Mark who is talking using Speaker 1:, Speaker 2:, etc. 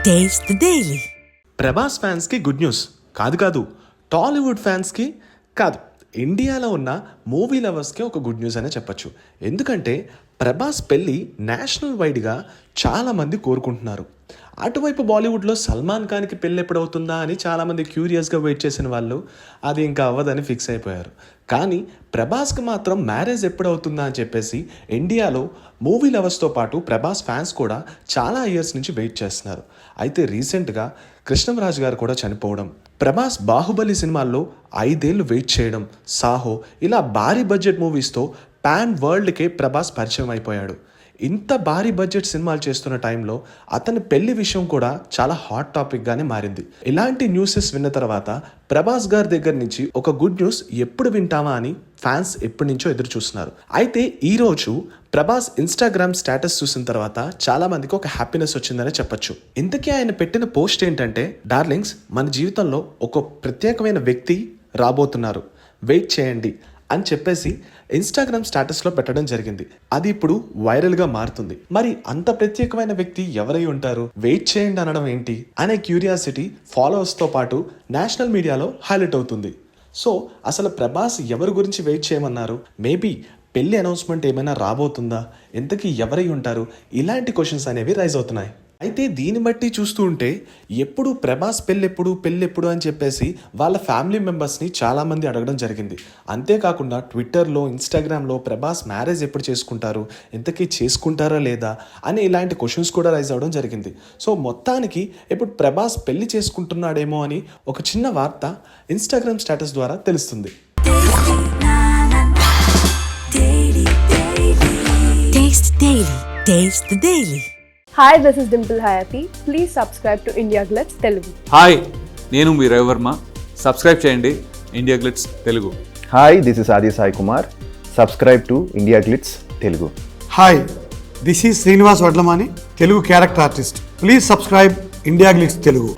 Speaker 1: Taste the Daily.
Speaker 2: Prabhas ఫ్యాన్స్కి good news కాదు టాలీవుడ్ ఫ్యాన్స్కి కాదు, ఇండియాలో ఉన్న మూవీ లవర్స్కి ఒక గుడ్ న్యూస్ అనే చెప్పచ్చు. ఎందుకంటే ప్రభాస్ పెళ్ళి నేషనల్ వైడ్గా చాలామంది కోరుకుంటున్నారు. అటువైపు బాలీవుడ్లో సల్మాన్ ఖాన్కి పెళ్ళి ఎప్పుడవుతుందా అని చాలామంది క్యూరియస్గా వెయిట్ చేసిన వాళ్ళు అది ఇంకా అవ్వదని ఫిక్స్ అయిపోయారు. కానీ ప్రభాస్కి మాత్రం మ్యారేజ్ ఎప్పుడవుతుందా అని చెప్పేసి ఇండియాలో మూవీ లవర్స్తో పాటు ప్రభాస్ ఫ్యాన్స్ కూడా చాలా ఇయర్స్ నుంచి వెయిట్ చేస్తున్నారు. అయితే రీసెంట్గా కృష్ణంరాజు గారు కూడా చనిపోవడం, ప్రభాస్ బాహుబలి సినిమాల్లో 5 ఏళ్ళు వెయిట్ చేయడం, సాహో ఇలా భారీ బడ్జెట్ మూవీస్తో పాన్ వరల్డ్కే ప్రభాస్ పరిచయం అయిపోయాడు. ఇంత భారీ బడ్జెట్ సినిమాలు చేస్తున్న టైంలో అతని పెళ్లి విషయం కూడా చాలా హాట్ టాపిక్గానే మారింది. ఇలాంటి న్యూసెస్ విన్న తర్వాత ప్రభాస్ గారి దగ్గర నుంచి ఒక గుడ్ న్యూస్ ఎప్పుడు వింటామా అని ఫ్యాన్స్ ఎప్పటి నుంచో ఎదురు చూస్తున్నారు. అయితే ఈరోజు ప్రభాస్ ఇన్స్టాగ్రామ్ స్టేటస్ చూసిన తర్వాత చాలా మందికి ఒక హ్యాపీనెస్ వచ్చిందనే చెప్పొచ్చు. ఇంతకీ ఆయన పెట్టిన పోస్ట్ ఏంటంటే, డార్లింగ్స్, మన జీవితంలో ఒక ప్రత్యేకమైన వ్యక్తి రాబోతున్నారు, వెయిట్ చేయండి అని చెప్పేసి ఇన్స్టాగ్రామ్ స్టేటస్లో పెట్టడం జరిగింది. అది ఇప్పుడు వైరల్గా మారుతుంది. మరి అంత ప్రత్యేకమైన వ్యక్తి ఎవరై ఉంటారు, వెయిట్ చేయండి అనడం ఏంటి అనే క్యూరియాసిటీ ఫాలోవర్స్తో పాటు నేషనల్ మీడియాలో హైలైట్ అవుతుంది. సో అసలు ప్రభాస్ ఎవరి గురించి వెయిట్ చేయమన్నారు, మేబీ పెళ్లి అనౌన్స్మెంట్ ఏమైనా రాబోతుందా, ఇంతకీ ఎవరై ఉంటారు, ఇలాంటి క్వశ్చన్స్ అనేవి రైజ్ అవుతున్నాయి. అయితే దీన్ని బట్టి చూస్తూ ఉంటే ఎప్పుడు ప్రభాస్ పెళ్ళెప్పుడు అని చెప్పేసి వాళ్ళ ఫ్యామిలీ మెంబర్స్ని చాలామంది అడగడం జరిగింది. అంతేకాకుండా ట్విట్టర్లో, ఇన్స్టాగ్రామ్లో ప్రభాస్ మ్యారేజ్ ఎప్పుడు చేసుకుంటారు, ఇంతకీ చేసుకుంటారా లేదా అని ఇలాంటి క్వశ్చన్స్ కూడా రైజ్ అవ్వడం జరిగింది. సో మొత్తానికి ఇప్పుడు ప్రభాస్ పెళ్లి చేసుకుంటున్నాడేమో అని ఒక చిన్న వార్త ఇన్స్టాగ్రామ్ స్టేటస్ ద్వారా తెలుస్తుంది.
Speaker 1: Taste the Daily.
Speaker 3: Hi, this is Dimple Hayati. Please subscribe to India Glitz Telugu.
Speaker 4: Hi, నేను మీ రవివర్మ. సబ్స్క్రైబ్ చేయండి India Glitz Telugu.
Speaker 5: Hi, this is Aadi Sai Kumar. Subscribe to India Glitz Telugu.
Speaker 6: Hi, this is Srinivas Vadlamani, Telugu character artist. Please subscribe India Glitz Telugu.